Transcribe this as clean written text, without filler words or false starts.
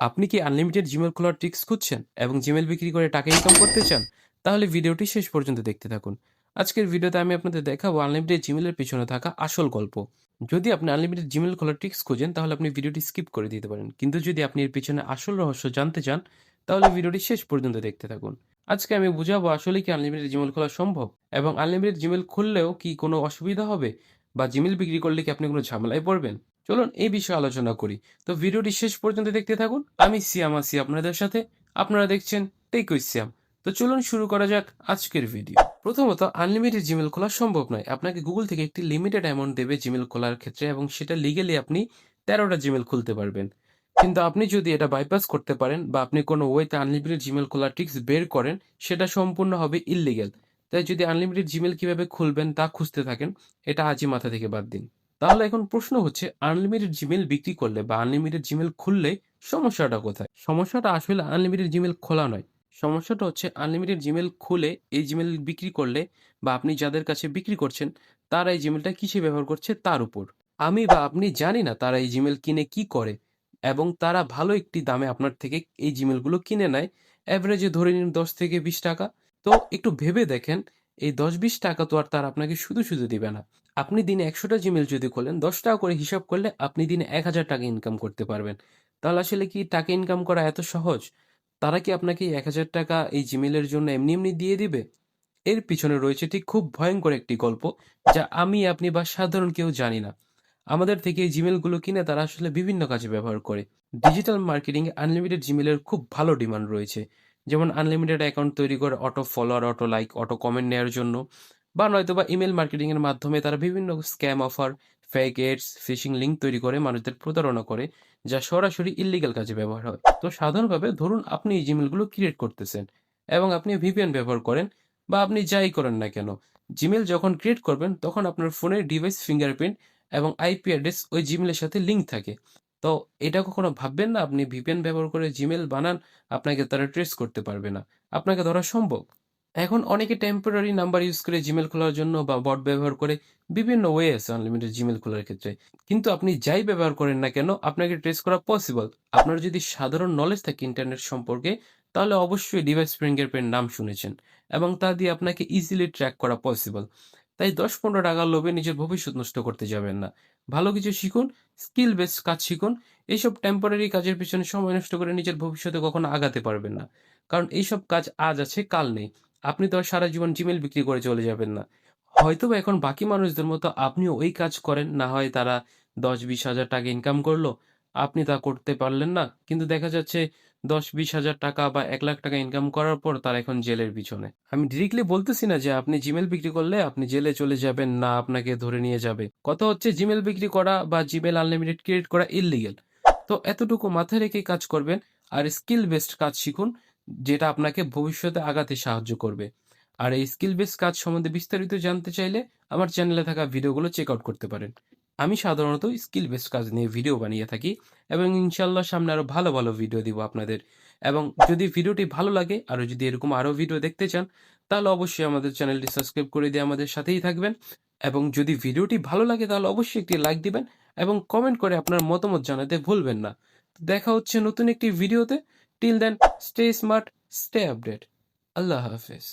আপনি কি unlimited Gmail খোলার ট্রিক্স খুঁজছেন এবং জিমেল বিক্রি করে টাকা ইনকাম করতে চান? তাহলে ভিডিওটি শেষ পর্যন্ত দেখতে থাকুন। আজকের ভিডিওতে আমি আপনাদের দেখাবো আনলিমিটেড জিমেলের পেছনে থাকা আসল গল্প। যদি আপনি আনলিমিটেড জিমেল খোলার ট্রিক্স খুঁজেন তাহলে আপনি ভিডিওটি স্কিপ করে দিতে পারেন। কিন্তু যদি আপনি এর পেছনে আসল রহস্য জানতে চান তাহলে ভিডিওটি শেষ পর্যন্ত দেখতে থাকুন। আজকে আমি বুঝাবো আসলে কি আনলিমিটেড জিমেল খোলা সম্ভব এবং আনলিমিটেড জিমেল খুললেও কি কোনো অসুবিধা হবে বা জিমেল বিক্রি করলে কি আপনি কোনো ঝামেলায় পড়বেন। চলুন এই বিষয়ে আলোচনা করি। তো ভিডিওটি শেষ পর্যন্ত দেখতে থাকুন। আমি সিয়াম আছি আপনাদের সাথে। আপনারা দেখছেন টেক উইথ সিয়াম। তো চলুন শুরু করা যাক আজকের ভিডিও। প্রথমত, আনলিমিটেড জিমেল খোলা সম্ভব নয়। আপনাকে গুগল থেকে একটি লিমিটেড অ্যামাউন্ট দেবে জিমেল খোলার ক্ষেত্রে এবং সেটা লিগ্যালি আপনি 13টা জিমেল খুলতে পারবেন। কিন্তু আপনি যদি এটা বাইপাস করতে পারেন বা আপনি কোনো ওয়েতে আনলিমিটেড জিমেল খোলার ট্রিক্স বের করেন, সেটা সম্পূর্ণ হবে ইল্লিগ্যাল। তাই যদি আনলিমিটেড জিমেল কিভাবে খুলবেন তা খুঁজতে থাকেন, এটা আজই মাথা থেকে বাদ দিন। তাহলে এখন প্রশ্ন হচ্ছে, আনলিমিটেড জিমেল বিক্রি করলে বা আনলিমিটেড জিমেল খুললে সমস্যাটা কোথায়? সমস্যাটা আসলে আনলিমিটেড জিমেল খোলা নয়। সমস্যাটা হচ্ছে আনলিমিটেড জিমেল খুলে এই জিমেল বিক্রি করলে বা আপনি যাদের কাছে বিক্রি করছেন তারা এই জিমেলটা কিসে ব্যবহার করছে তার উপর। আমি বা আপনি জানি না তারা এই জিমেল কিনে কি করে এবং তারা ভালো একটি দামে আপনার থেকে এই জিমেলগুলো কিনে নেয়। এভারেজে ধরে নিন 10 থেকে 20 টাকা। তো একটু ভেবে দেখেন, এই 10-20 টাকা তো আর তারা আপনাকে শুধু শুধু দিবে না। আপনি দিনে ১০০টা জিমেল যদি খোলেন, ১০ টাকা করে হিসাব করলে আপনি দিনে ১,০০০ টাকা ইনকাম করতে পারবেন। তাহলে আসলে কি টাকা ইনকাম করা এত সহজ? তারা কি আপনাকে এই ১,০০০ টাকা এই জিমেলের জন্য এমনি, এমনি দিয়ে দিবে? এর পিছনে রয়েছে ঠিক খুব ভয়ংকর একটি গল্প, যা আমি, আপনি বা সাধারণ কেউ জানি না। আমাদের থেকে এই জিমেলগুলো কিনে তারা আসলে বিভিন্ন কাজে ব্যবহার করে। ডিজিটাল মার্কেটিং এ আনলিমিটেড জিমেলের খুব ভালো ডিমান্ড রয়েছে। যেমন আনলিমিটেড অ্যাকাউন্ট তৈরি করে auto follower, auto like, auto comment নেয়ার জন্য, বা নয়তোবা ইমেইল মার্কেটিং এর মাধ্যমে তারা বিভিন্ন scam offer, fake ads, phishing link তৈরি করে মানুষদের প্রতারণা করে, যা সরাসরি ইল্লিগাল কাজে ব্যবহার হয়। তো সাধারণভাবে ধরুন আপনি এই জিমেলগুলো ক্রিয়েট করতেছেন এবং আপনি ভিপিএন ব্যবহার করেন বা আপনি যাই করেন না কেন, জিমেল যখন ক্রিয়েট করবেন তখন আপনার ফোনের ডিভাইস ফিঙ্গারপ্রিন্ট এবং আইপি অ্যাড্রেস ওই জিমেলের সাথে লিঙ্ক থাকে। তো এটা কখনো ভাববেন না আপনি ভিপিএন ব্যবহার করে জিমেল বানান, আপনাকে তারা ট্রেস করতে পারবে না। আপনাকে ধরা সম্ভব। এখন অনেকে টেম্পোরারি নাম্বার ইউজ করে জিমেল খোলার জন্য বা বট ব্যবহার করে। বিভিন্ন ওয়ে আছে আনলিমিটেড জিমেল খোলার ক্ষেত্রে। কিন্তু আপনি যাই ব্যবহার করেন না কেন, আপনাকে ট্রেস করা পসিবল। আপনার যদি সাধারণ নলেজ থাকে ইন্টারনেট সম্পর্কে, তাহলে অবশ্যই ডিভাইস ফিঙ্গারপ্রিন্ট নাম শুনেছেন এবং তা দিয়ে আপনাকে ইজিলি ট্র্যাক করা পসিবল। তাই ১০-১৫ টাকার লোভে নিজের ভবিষ্যৎ নষ্ট করতে যাবেন না। ভালো কিছু শিখুন, স্কিল বেসড কাজ শিখুন। এইসব টেম্পোরারি কাজের পিছনে সময় নষ্ট করে নিজের ভবিষ্যতে কখনো আগাতে পারবেন না। কারণ এইসব কাজ আজ আছে কাল নেই। আপনি তো আর সারা জীবন জিমেইল বিক্রি করে চলে যাবেন না। হয়তোবা এখন বাকি মানুষদের মতো আপনিও ওই কাজ করেন, না হয় তারা ১০-২০ হাজার টাকা ইনকাম করলো, আপনি তা করতে পারলেন না। কিন্তু দেখা যাচ্ছে ১০-২০ হাজার টাকা বা ১,০০,০০০ টাকা ইনকাম করার পর তারা এখন জেলের পিছনে। আমি ডিরেক্টলি বলতেছি না যে আপনি জিমেইল বিক্রি করলে আপনি জেলে চলে যাবেন, না আপনাকে ধরে নিয়ে যাবে। কথা হচ্ছে জিমেইল বিক্রি করা বা জিমেইল আনলিমিটেড ক্রিয়েট করা ইল্লিগ্যাল। তো এতটুকু মাথায় রেখে কাজ করবেন আর স্কিল বেসড কাজ শিখুন, যেটা আপনাকে ভবিষ্যতে আগাতে সাহায্য করবে। আর এই স্কিল বেসড কাজ সম্বন্ধে বিস্তারিত জানতে চাইলে আমার চ্যানেলে থাকা ভিডিওগুলো চেক আউট করতে পারেন। আমি সাধারণত স্কিল বেসড কাজ নিয়ে ভিডিও বানিয়ে থাকি এবং ইনশাআল্লাহ সামনে আরো ভালো, ভালো ভিডিও দিব আপনাদের। এবং যদি ভিডিওটি ভালো লাগে আর যদি এরকম আরো ভিডিও দেখতে চান, তাহলে অবশ্যই আমাদের চ্যানেলটি সাবস্ক্রাইব করে দিয়ে আমাদের সাথেই থাকবেন। এবং যদি ভিডিওটি ভালো লাগে তাহলে অবশ্যই একটি লাইক দিবেন এবং কমেন্ট করে আপনার মতামত জানাতে ভুলবেন না। দেখা হচ্ছে নতুন একটি ভিডিওতে। Till then, stay smart, stay update. আল্লাহ হাফেজ।